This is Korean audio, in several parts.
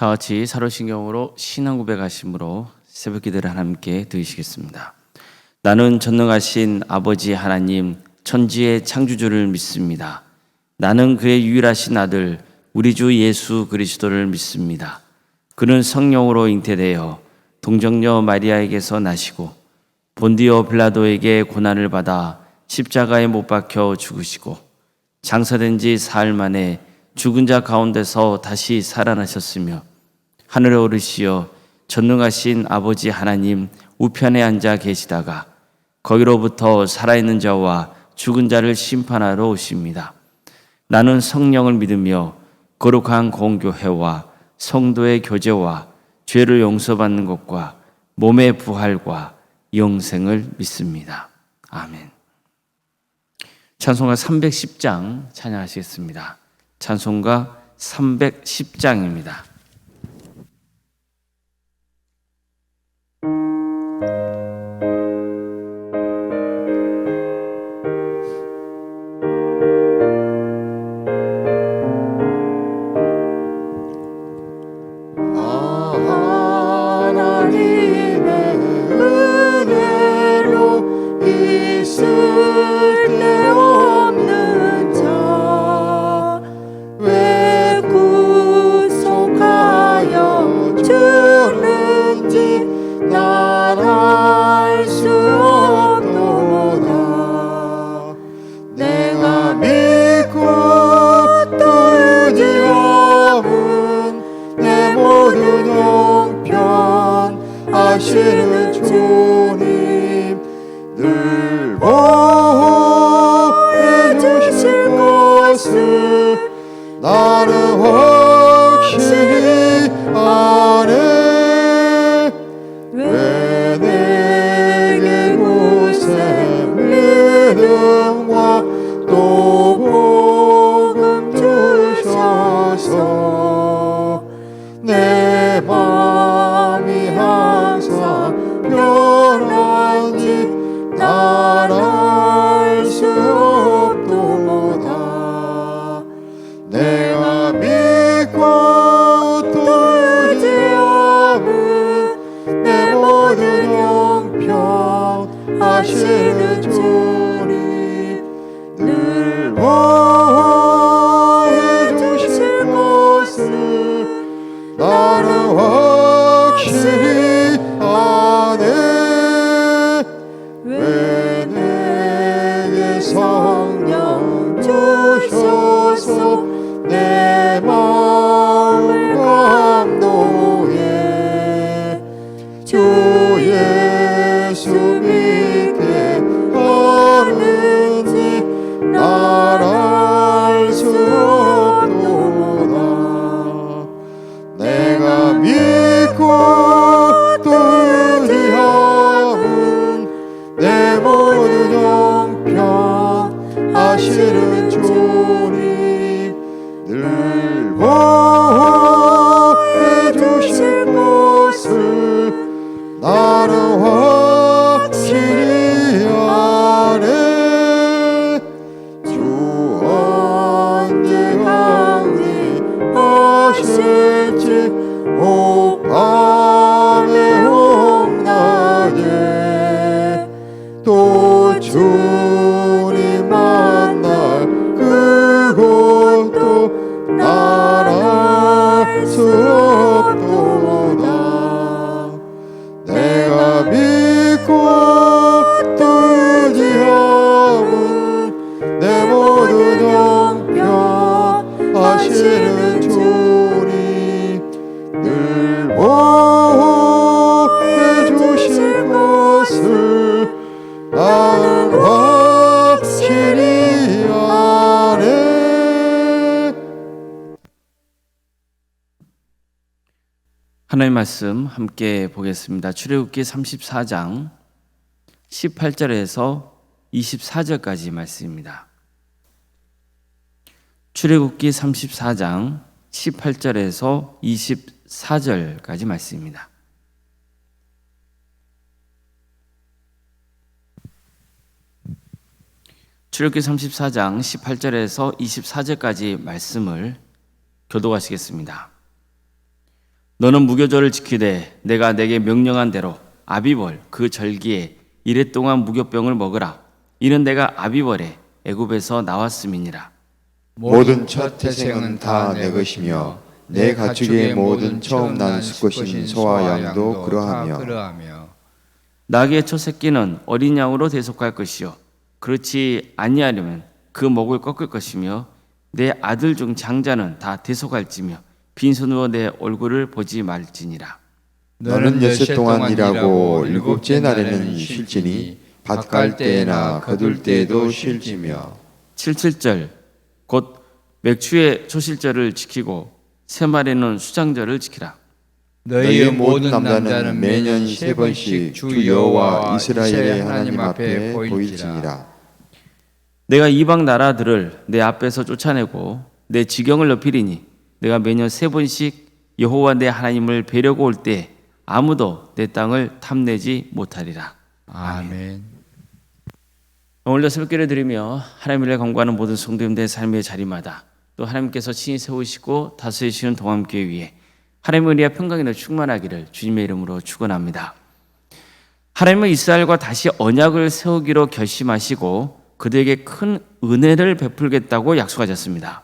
다 같이 사도신경으로 신앙 고백하심으로 새벽 기도를 함께 드리시겠습니다. 나는 전능하신 아버지 하나님 천지의 창조주를 믿습니다. 나는 그의 유일하신 아들 우리 주 예수 그리스도를 믿습니다. 그는 성령으로 잉태되어 동정녀 마리아에게서 나시고 본디오 빌라도에게 고난을 받아 십자가에 못 박혀 죽으시고 장사된 지 사흘 만에 죽은 자 가운데서 다시 살아나셨으며 하늘에 오르시어 전능하신 아버지 하나님 우편에 앉아 계시다가 거기로부터 살아있는 자와 죽은 자를 심판하러 오십니다. 나는 성령을 믿으며 거룩한 공교회와 성도의 교제와 죄를 용서받는 것과 몸의 부활과 영생을 믿습니다. 아멘. 찬송가 310장 찬양하시겠습니다. 찬송가 310장입니다. 하시는 주님 늘 보호해 주실 것을 나는 확실히 아네. 왜 내게 구세 믿음과 또 복음 주셔서 내 맘이 항상 변한지 난 알 수 없도다. 내가 믿고 또 의지함은 내 모든 형편 하시는 주님 늘 보호해 주실 것을 나는 확실히 아네. 왜 내게 성령 주셔서 내 마음을 감동해 주 예수 믿게 하는지 날 알 수 없도다. 내가 믿고 또 의지함은 내 모든 형편 하시는 주님 늘 보호해 주실 것을 나는 확실히 아네. 주 언제 강림하실지 오 밤의 홍나게 또 주님 만날 그곳도 날 알 수 없도다. 내가 믿고 또 의지함은 내 모든 형편 하시는 주님 늘 보호해 주실 것을 나는 확실히 아네. 하나님의 말씀 함께 보겠습니다. 출애굽기 34장 18절에서 24절까지 말씀입니다. 출애굽기 34장 18절에서 24절까지 말씀입니다. 출애굽기 34장 18절에서 24절까지 말씀을 교독하시겠습니다. 너는 무교절을 지키되 내가 내게 명령한 대로 아비벌 그 절기에 이레 동안 무교병을 먹으라. 이는 내가 아비벌에 애굽에서 나왔음이니라. 모든 첫 태생은 다 내 것이며 내 가축의 모든 처음 난 수컷인 소와 양도 그러하며 나귀의 첫 새끼는 어린 양으로 대속할 것이요 그렇지 아니하려면 그 목을 꺾을 것이며 내 아들 중 장자는 다 대속할지며 빈손으로 내 얼굴을 보지 말지니라. 너는 엿새 동안 일하고 일곱째 날에는 쉴지니 밭 갈 때나 거둘 때에도 쉴지며 77절 곧 맥추의 초실절을 지키고 새말에는 수장절을 지키라. 너희의 모든 남자는 매년 3번씩 주 여호와 이스라엘의 하나님 앞에 보일지니라. 내가 이방 나라들을 내 앞에서 쫓아내고 내 지경을 높이리니 내가 매년 3번씩 여호와 내 하나님을 뵈려고 올 때 아무도 내 땅을 탐내지 못하리라. 아멘. 오늘도 새벽기를 드리며 하나님을 간구하는 모든 성도님들의 삶의 자리마다 또 하나님께서 친히 세우시고 다스리시는 동함교회 위에 하나님의 은혜와 평강이 충만하기를 주님의 이름으로 축원합니다. 하나님은 이스라엘과 다시 언약을 세우기로 결심하시고 그들에게 큰 은혜를 베풀겠다고 약속하셨습니다.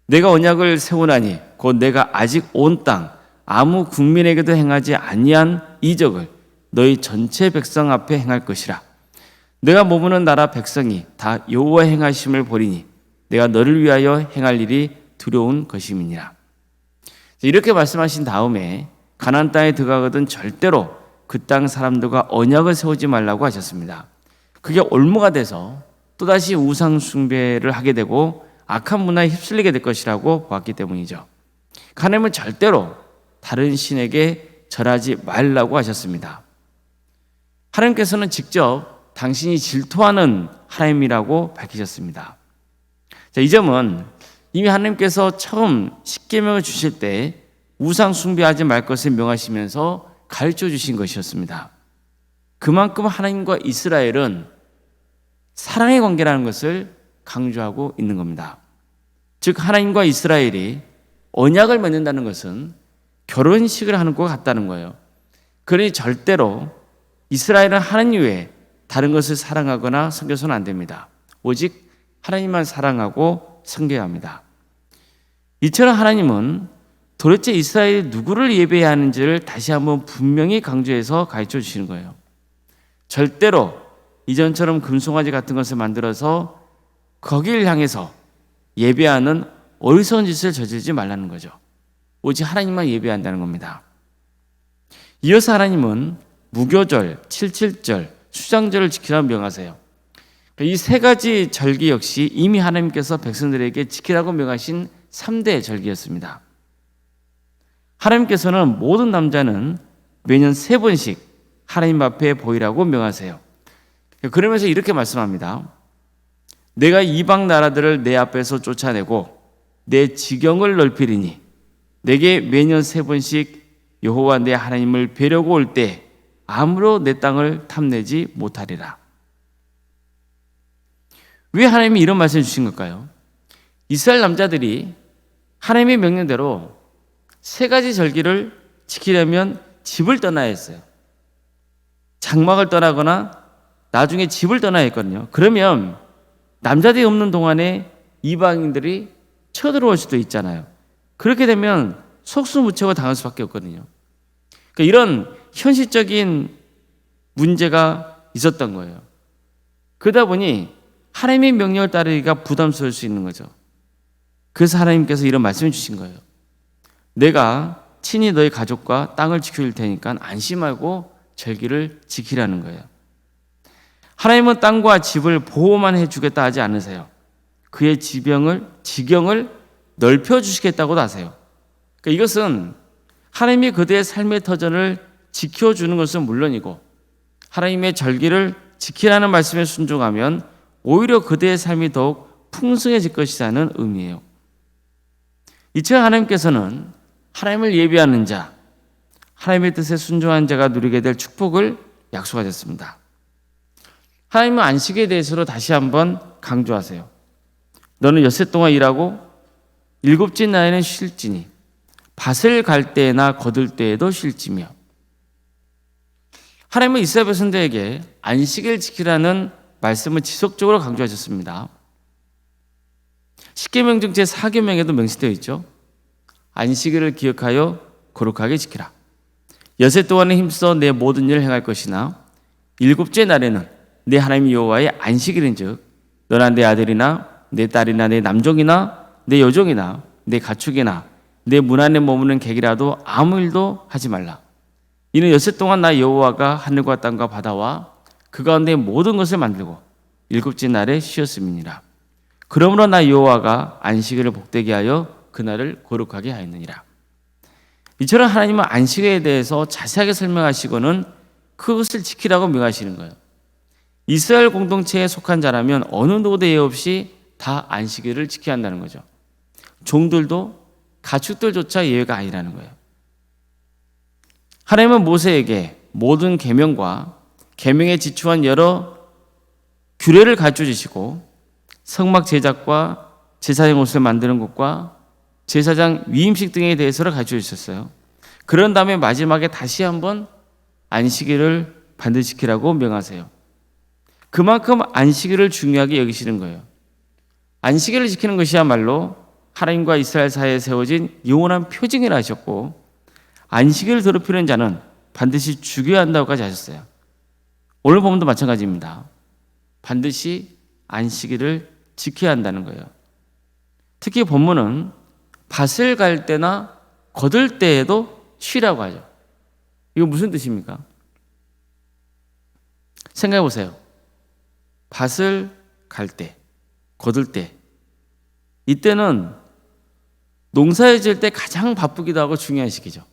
내가 언약을 세우나니 곧 내가 아직 온 땅 아무 국민에게도 행하지 아니한 이적을 너희 전체 백성 앞에 행할 것이라. 내가 머무는 나라 백성이 다 여호와 행하심을 보리니 내가 너를 위하여 행할 일이 두려운 것임이니라. 이렇게 말씀하신 다음에 가나안 땅에 들어가거든 절대로 그 땅 사람들과 언약을 세우지 말라고 하셨습니다. 그게 올무가 돼서 또다시 우상 숭배를 하게 되고 악한 문화에 휩쓸리게 될 것이라고 보았기 때문이죠. 하나님은 절대로 다른 신에게 절하지 말라고 하셨습니다. 하나님께서는 직접 당신이 질투하는 하나님이라고 밝히셨습니다. 자, 이 점은 이미 하나님께서 처음 십계명을 주실 때 우상 숭배하지 말 것을 명하시면서 가르쳐 주신 것이었습니다. 그만큼 하나님과 이스라엘은 사랑의 관계라는 것을 강조하고 있는 겁니다. 즉 하나님과 이스라엘이 언약을 맺는다는 것은 결혼식을 하는 것 같다는 거예요. 그러니 절대로 이스라엘은 하나님 외에 다른 것을 사랑하거나 섬겨서는 안 됩니다. 오직 하나님만 사랑하고 섬겨야 합니다. 이처럼 하나님은 도대체 이스라엘이 누구를 예배해야 하는지를 다시 한번 분명히 강조해서 가르쳐 주시는 거예요. 절대로 이전처럼 금송아지 같은 것을 만들어서 거기를 향해서 예배하는 어리석은 짓을 저지르지 말라는 거죠. 오직 하나님만 예배한다는 겁니다. 이어서 하나님은 무교절, 77절, 수장절을 지키라고 명하세요. 이 세 가지 절기 역시 이미 하나님께서 백성들에게 지키라고 명하신 3대 절기였습니다. 하나님께서는 모든 남자는 매년 3번씩 하나님 앞에 보이라고 명하세요. 그러면서 이렇게 말씀합니다. 내가 이방 나라들을 내 앞에서 쫓아내고 내 지경을 넓히리니 내게 매년 3번씩 여호와 내 하나님을 뵈려고 올 때 아무로 내 땅을 탐내지 못하리라. 왜 하나님이 이런 말씀을 주신 걸까요? 이스라엘 남자들이 하나님의 명령대로 3가지 절기를 지키려면 집을 떠나야 했어요. 장막을 떠나거나 나중에 집을 떠나야 했거든요. 그러면 남자들이 없는 동안에 이방인들이 쳐들어올 수도 있잖아요. 그렇게 되면 속수무책을 당할 수밖에 없거든요. 그러니까 이런 현실적인 문제가 있었던 거예요. 그러다 보니 하나님의 명령을 따르기가 부담스러울 수 있는 거죠. 그래서 하나님께서 이런 말씀을 주신 거예요. 내가 친히 너희 가족과 땅을 지킬 테니까 안심하고 절기를 지키라는 거예요. 하나님은 땅과 집을 보호만 해주겠다 하지 않으세요. 그의 지경을 넓혀주시겠다고도 하세요. 그러니까 이것은 하나님이 그들의 삶의 터전을 지켜주는 것은 물론이고 하나님의 절기를 지키라는 말씀에 순종하면 오히려 그들의 삶이 더욱 풍성해질 것이라는 의미예요. 이처럼 하나님께서는 하나님을 예배하는 자, 하나님의 뜻에 순종한 자가 누리게 될 축복을 약속하셨습니다. 하나님은 안식에 대해서도 다시 한번 강조하세요. 너는 엿새 동안 일하고 일곱째 날에는 쉴지니 밭을 갈 때나 거둘 때에도 쉴지며. 하나님은 이스라엘 백성들에게 안식일을 지키라는 말씀을 지속적으로 강조하셨습니다. 십계명 중 제4계명에도 명시되어 있죠. 안식일을 기억하여 거룩하게 지키라. 여섯 동안에 힘써 내 모든 일을 행할 것이나 일곱째 날에는 내 하나님 여호와의 안식일인즉 너나 내 아들이나 내 딸이나 내 남종이나 내 여종이나 내 가축이나 내 문 안에 머무는 객이라도 아무 일도 하지 말라. 이는 여섯 동안 나 여호와가 하늘과 땅과 바다와 그 가운데 모든 것을 만들고 일곱째 날에 쉬었음이니라. 그러므로 나 여호와가 안식일을 복되게 하여 그날을 거룩하게 하였느니라. 이처럼 하나님은 안식일에 대해서 자세하게 설명하시고는 그것을 지키라고 명하시는 거예요. 이스라엘 공동체에 속한 자라면 어느 누구도 예외 없이 다 안식일을 지켜야 한다는 거죠. 종들도 가축들조차 예외가 아니라는 거예요. 하나님은 모세에게 모든 계명과 계명에 지추한 여러 규례를 가르쳐 주시고 성막 제작과 제사장 옷을 만드는 것과 제사장 위임식 등에 대해서를 가르쳐 주셨어요. 그런 다음에 마지막에 다시 한번 안식일을 반드시 지키라고 명하세요. 그만큼 안식일을 중요하게 여기시는 거예요. 안식일을 지키는 것이야말로 하나님과 이스라엘 사이에 세워진 영원한 표징이라 하셨고 안식일을 더럽히는 자는 반드시 죽여야 한다고까지 하셨어요. 오늘 본문도 마찬가지입니다. 반드시 안식일을 지켜야 한다는 거예요. 특히 본문은 밭을 갈 때나 거둘 때에도 쉬라고 하죠. 이거 무슨 뜻입니까? 생각해 보세요. 밭을 갈 때, 거둘 때, 이때는 농사를 지을 때 가장 바쁘기도 하고 중요한 시기죠.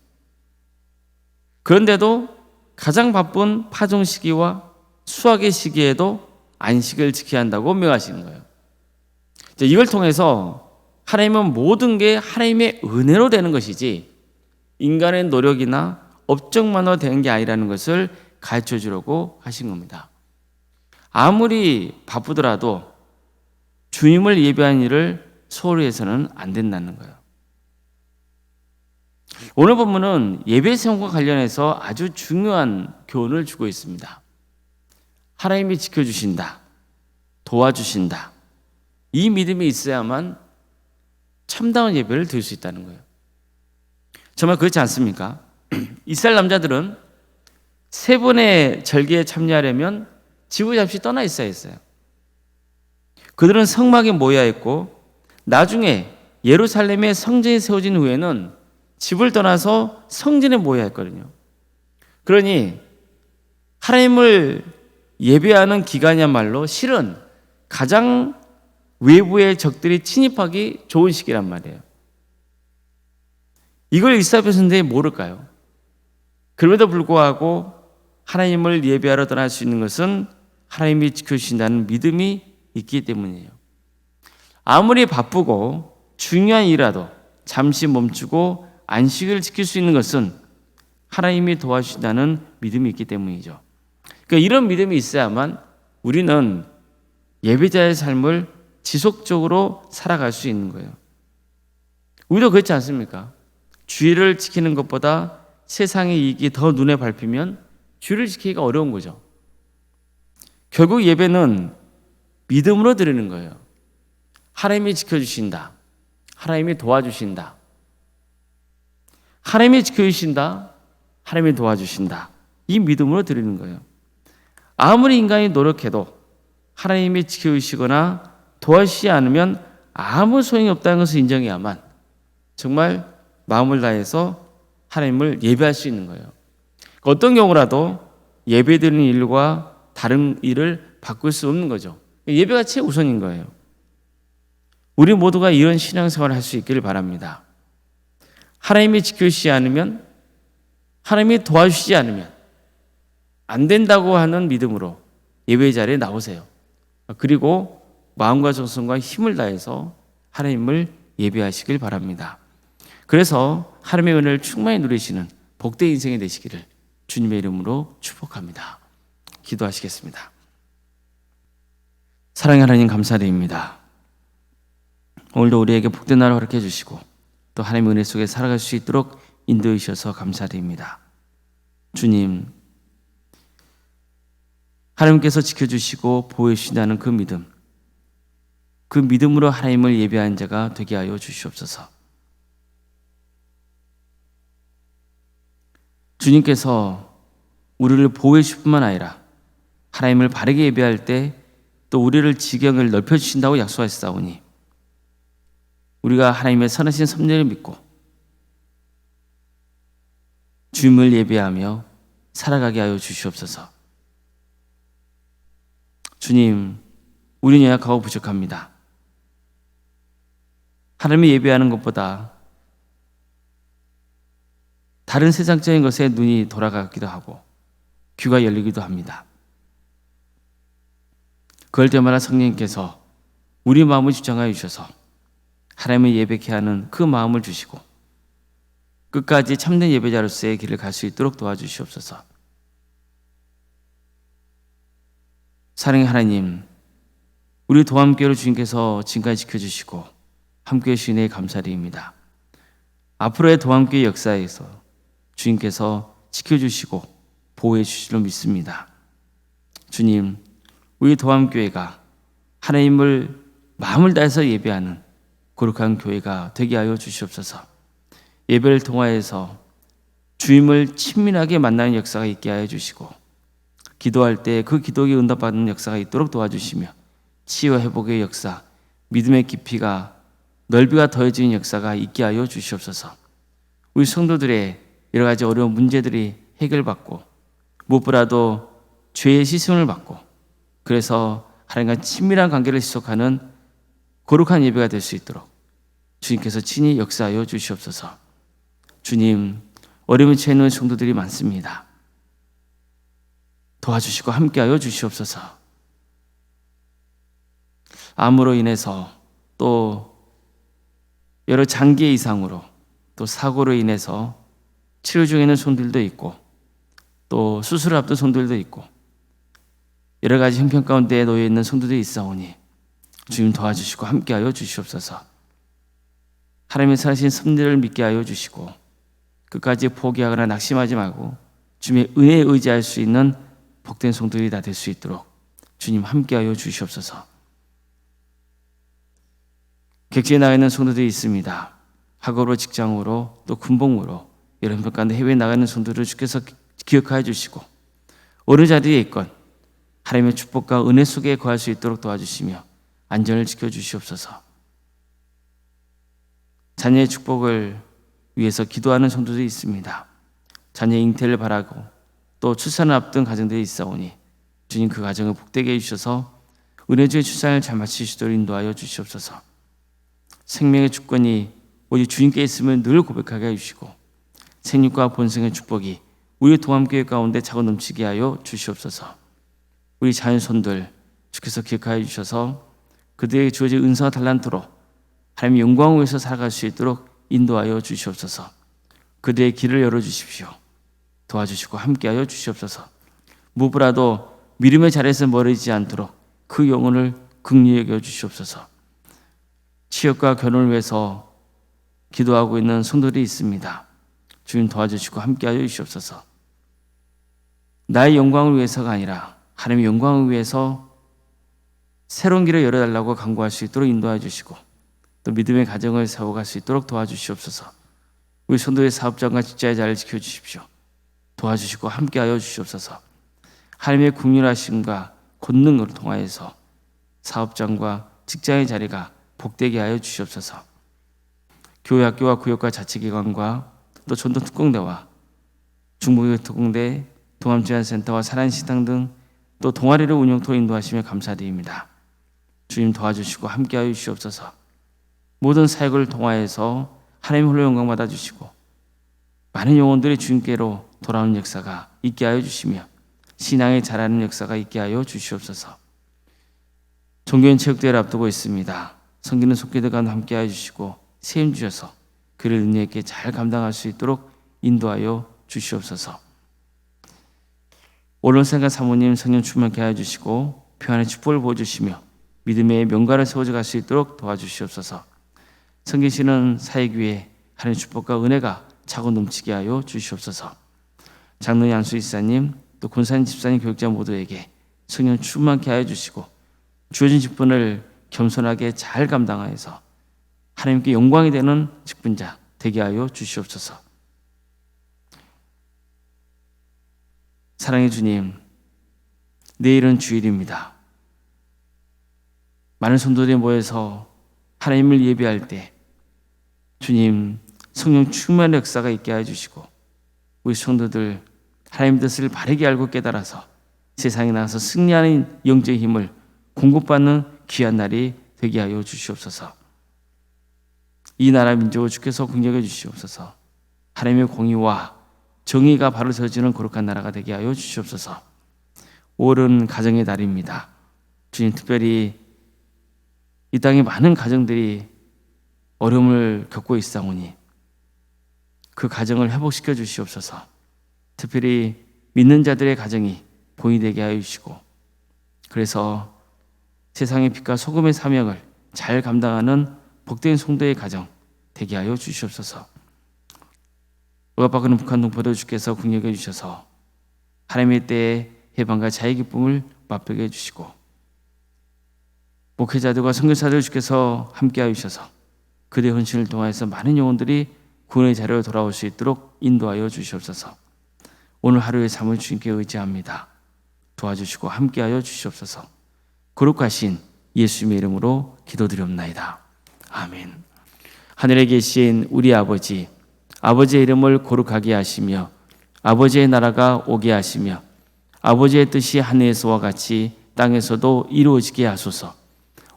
그런데도 가장 바쁜 파종 시기와 수확의 시기에도 안식을 지켜야 한다고 명하시는 거예요. 이걸 통해서 하나님은 모든 게 하나님의 은혜로 되는 것이지 인간의 노력이나 업적만으로 되는 게 아니라는 것을 가르쳐 주려고 하신 겁니다. 아무리 바쁘더라도 주님을 예배하는 일을 소홀히 해서는 안 된다는 거예요. 오늘 본문은 예배 생활과 관련해서 아주 중요한 교훈을 주고 있습니다. 하나님이 지켜주신다, 도와주신다. 이 믿음이 있어야만 참다운 예배를 드릴 수 있다는 거예요. 정말 그렇지 않습니까? 이스라엘 남자들은 세 번의 절기에 참여하려면 집을 잠시 떠나 있어야 했어요. 그들은 성막에 모여야 했고 나중에 예루살렘의 성전이 세워진 후에는 집을 떠나서 성전에 모여야 했거든요. 그러니 하나님을 예배하는 기간이야말로 실은 가장 외부의 적들이 침입하기 좋은 시기란 말이에요. 이걸 이스라엘 백성들이 모를까요? 그럼에도 불구하고 하나님을 예배하러 떠날 수 있는 것은 하나님이 지켜주신다는 믿음이 있기 때문이에요. 아무리 바쁘고 중요한 일이라도 잠시 멈추고 안식을 지킬 수 있는 것은 하나님이 도와주신다는 믿음이 있기 때문이죠. 그러니까 이런 믿음이 있어야만 우리는 예배자의 삶을 지속적으로 살아갈 수 있는 거예요. 우리도 그렇지 않습니까? 주일을 지키는 것보다 세상의 이익이 더 눈에 밟히면 주일을 지키기가 어려운 거죠. 결국 예배는 믿음으로 드리는 거예요. 하나님이 지켜주신다. 하나님이 도와주신다. 하나님이 지켜주신다. 하나님이 도와주신다. 이 믿음으로 드리는 거예요. 아무리 인간이 노력해도 하나님이 지켜주시거나 도와주시지 않으면 아무 소용이 없다는 것을 인정해야만 정말 마음을 다해서 하나님을 예배할 수 있는 거예요. 어떤 경우라도 예배드리는 일과 다른 일을 바꿀 수 없는 거죠. 예배가 최우선인 거예요. 우리 모두가 이런 신앙생활을 할 수 있기를 바랍니다. 하나님이 지켜주시지 않으면, 하나님이 도와주시지 않으면 안 된다고 하는 믿음으로 예배 자리에 나오세요. 그리고 마음과 정성과 힘을 다해서 하나님을 예배하시길 바랍니다. 그래서 하나님의 은혜를 충만히 누리시는 복된 인생이 되시기를 주님의 이름으로 축복합니다. 기도하시겠습니다. 사랑의 하나님 감사드립니다. 오늘도 우리에게 복된 날을 허락해 주시고 또 하나님의 은혜 속에 살아갈 수 있도록 인도해 주셔서 감사드립니다. 주님, 하나님께서 지켜주시고 보호해 주신다는 그 믿음으로 하나님을 예배하는 자가 되게 하여 주시옵소서. 주님께서 우리를 보호해 주실 뿐만 아니라 하나님을 바르게 예배할 때 또 우리를 지경을 넓혀주신다고 약속하셨사오니 우리가 하나님의 선하신 섭리를 믿고 주님을 예배하며 살아가게 하여 주시옵소서. 주님, 우리는 연약하고 부족합니다. 하나님을 예배하는 것보다 다른 세상적인 것에 눈이 돌아가기도 하고 귀가 열리기도 합니다. 그럴 때마다 성령님께서 우리 마음을 주장하여 주셔서 하나님을 예배케 하는 그 마음을 주시고 끝까지 참된 예배자로서의 길을 갈 수 있도록 도와주시옵소서. 사랑의 하나님, 우리 도함교회를 주님께서 지금까지 지켜주시고 함께해 주신 데 감사드립니다. 앞으로의 도함교회 역사에서 주님께서 지켜주시고 보호해 주시리로 믿습니다. 주님, 우리 도함교회가 하나님을 마음을 다해서 예배하는 거룩한 교회가 되게 하여 주시옵소서. 예배를 통하여서 주님을 친밀하게 만나는 역사가 있게 하여 주시고 기도할 때 그 기도에 응답받는 역사가 있도록 도와주시며 치유와 회복의 역사, 믿음의 깊이가 넓이가 더해지는 역사가 있게 하여 주시옵소서. 우리 성도들의 여러 가지 어려운 문제들이 해결받고 무엇보다도 죄의 시선을 받고 그래서 하나님과 친밀한 관계를 지속하는 거룩한 예배가 될 수 있도록 주님께서 친히 역사하여 주시옵소서. 주님, 어려움에 처해 있는 성도들이 많습니다. 도와주시고 함께하여 주시옵소서. 암으로 인해서 또 여러 장기 이상으로 또 사고로 인해서 치료 중에 있는 손들도 있고 또 수술을 앞둔 손들도 있고 여러 가지 형편 가운데 놓여 있는 성도들이 있사오니 주님 도와주시고 함께하여 주시옵소서. 하나님의 살아신 섭리를 믿게 하여 주시고 끝까지 포기하거나 낙심하지 말고 주님의 은혜에 의지할 수 있는 복된 성도들이 다 될 수 있도록 주님 함께하여 주시옵소서. 객지에 나가 있는 성도들이 있습니다. 학업으로 직장으로 또 군복무로 여러 형편 가운데 해외에 나가 있는 성도들을 주께서 기억하여 주시고 어느 자리에 있건 하나님의 축복과 은혜 속에 거할 수 있도록 도와주시며 안전을 지켜주시옵소서. 자녀의 축복을 위해서 기도하는 성도들이 있습니다. 자녀의 잉태를 바라고 또 출산을 앞둔 가정들이 있사오니 주님 그 가정을 복되게 해주셔서 은혜주의 출산을 잘 마치시도록 인도하여 주시옵소서. 생명의 주권이 오직 주님께 있음을 늘 고백하게 해주시고 생육과 본성의 축복이 우리 도함교회 가운데 차고 넘치게 하여 주시옵소서. 우리 자녀손들 주께서 기억하여 주셔서 그들에게 주어진 은사와 달란트로 하나님의 영광을 위해서 살아갈 수 있도록 인도하여 주시옵소서. 그들의 길을 열어주십시오. 도와주시고 함께하여 주시옵소서. 무엇보다도 믿음의 자리에서 멀어지지 않도록 그 영혼을 긍휼히 여겨 주시옵소서. 취업과 결혼을 위해서 기도하고 있는 성도들이 있습니다. 주님 도와주시고 함께하여 주시옵소서. 나의 영광을 위해서가 아니라 하나님의 영광을 위해서 새로운 길을 열어달라고 간구할 수 있도록 인도해 주시고 또 믿음의 가정을 세워갈 수 있도록 도와주시옵소서. 우리 성도의 사업장과 직장의 자리를 지켜주십시오. 도와주시고 함께하여 주시옵소서. 하나님의 긍휼하심과 권능을 통하여서 사업장과 직장의 자리가 복되게 하여 주시옵소서. 교회 학교와 구역과 자치기관과 또 전도특공대와 중부교특공대, 동암지원센터와 사랑식당 등 또 동아리를 운영토로 인도하시며 감사드립니다. 주님 도와주시고 함께하여 주시옵소서. 모든 사역을 통하여서 하나님 홀로 영광 받아주시고 많은 영혼들이 주님께로 돌아오는 역사가 있게 하여 주시며 신앙에 자라는 역사가 있게 하여 주시옵소서. 종교인 체육대회를 앞두고 있습니다. 섬기는 속기들 가운데 함께하여 주시고 세임 주셔서 그를 은혜 있게 잘 감당할 수 있도록 인도하여 주시옵소서. 오른생각 사모님 성령 충만케 하여 주시고 평안의 축복을 부어주시며 믿음의 명가를 세워져 갈 수 있도록 도와주시옵소서. 섬기시는 사역위에 하나님의 축복과 은혜가 차고 넘치게 하여 주시옵소서. 장로 양수 이사님, 또 권사님 집사님 교육자 모두에게 성령 충만케 하여 주시고 주어진 직분을 겸손하게 잘 감당하여서 하나님께 영광이 되는 직분자 되게 하여 주시옵소서. 사랑의 주님, 내일은 주일입니다. 많은 성도들이 모여서 하나님을 예배할 때 주님 성령 충만의 역사가 있게 해주시고 우리 성도들 하나님 뜻을 바르게 알고 깨달아서 세상에 나가서 승리하는 영적인 힘을 공급받는 귀한 날이 되게 하여 주시옵소서. 이 나라 민족을 주께서 긍휼해 주시옵소서. 하나님의 공의와 정의가 바로 서지는 거룩한 나라가 되게 하여 주시옵소서. 5월은 가정의 달입니다. 주님, 특별히 이 땅에 많은 가정들이 어려움을 겪고 있사오니 그 가정을 회복시켜 주시옵소서. 특별히 믿는 자들의 가정이 본이 되게 하여 주시고 그래서 세상의 빛과 소금의 사명을 잘 감당하는 복된 성도의 가정 되게 하여 주시옵소서. 억압받는 북한 동포들 주께서 긍휼해 주셔서 하나님의 때에 해방과 자의 기쁨을 맛보게 해주시고 목회자들과 선교사들 주께서 함께하여 주셔서 그들의 헌신을 통하여서 많은 영혼들이 구원의 자리로 돌아올 수 있도록 인도하여 주시옵소서. 오늘 하루의 삶을 주님께 의지합니다. 도와주시고 함께하여 주시옵소서. 거룩하신 예수님의 이름으로 기도드리옵나이다. 아멘. 하늘에 계신 우리 아버지, 아버지의 이름을 거룩하게 하시며 아버지의 나라가 오게 하시며 아버지의 뜻이 하늘에서와 같이 땅에서도 이루어지게 하소서.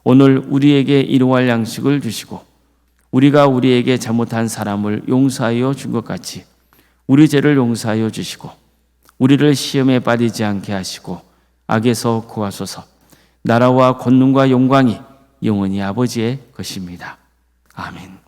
오늘 우리에게 일용할 양식을 주시고 우리가 우리에게 잘못한 사람을 용서하여 준 것 같이 우리 죄를 용서하여 주시고 우리를 시험에 빠지지 않게 하시고 악에서 구하소서. 나라와 권능과 영광이 영원히 아버지의 것입니다. 아멘.